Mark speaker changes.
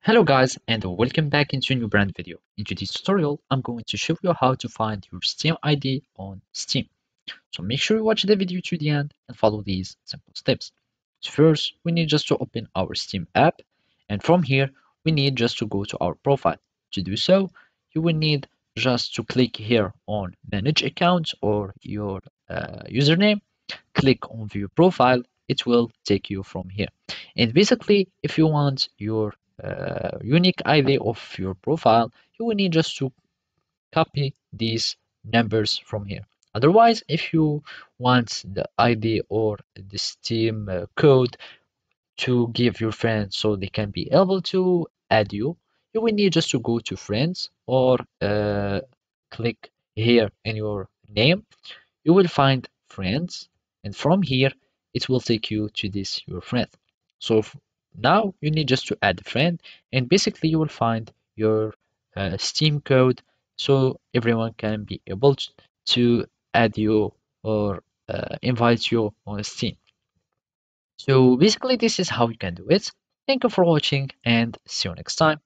Speaker 1: Hello guys and welcome back into a new brand video. In today's tutorial, I'm going to show you how to find your Steam ID on Steam. So make sure you watch the video to the end and follow these simple steps. So first, we need just to open our Steam app, and from here, we need just to go to our profile. To do so, you will need just to click here on Manage Accounts or your username. Click on View Profile. It will take you from here. And basically, if you want your unique ID of your profile, you will need just to copy these numbers from here. Otherwise, if you want the ID or the Steam code to give your friends so they can be able to add you, you will need just to go to friends or click here in your name. You will find friends, and from here it will take you to this your friend. So now you need just to add a friend, and basically you will find your Steam code so everyone can be able to add you or invite you on Steam. So basically this is how you can do it. Thank you for watching and see you next time.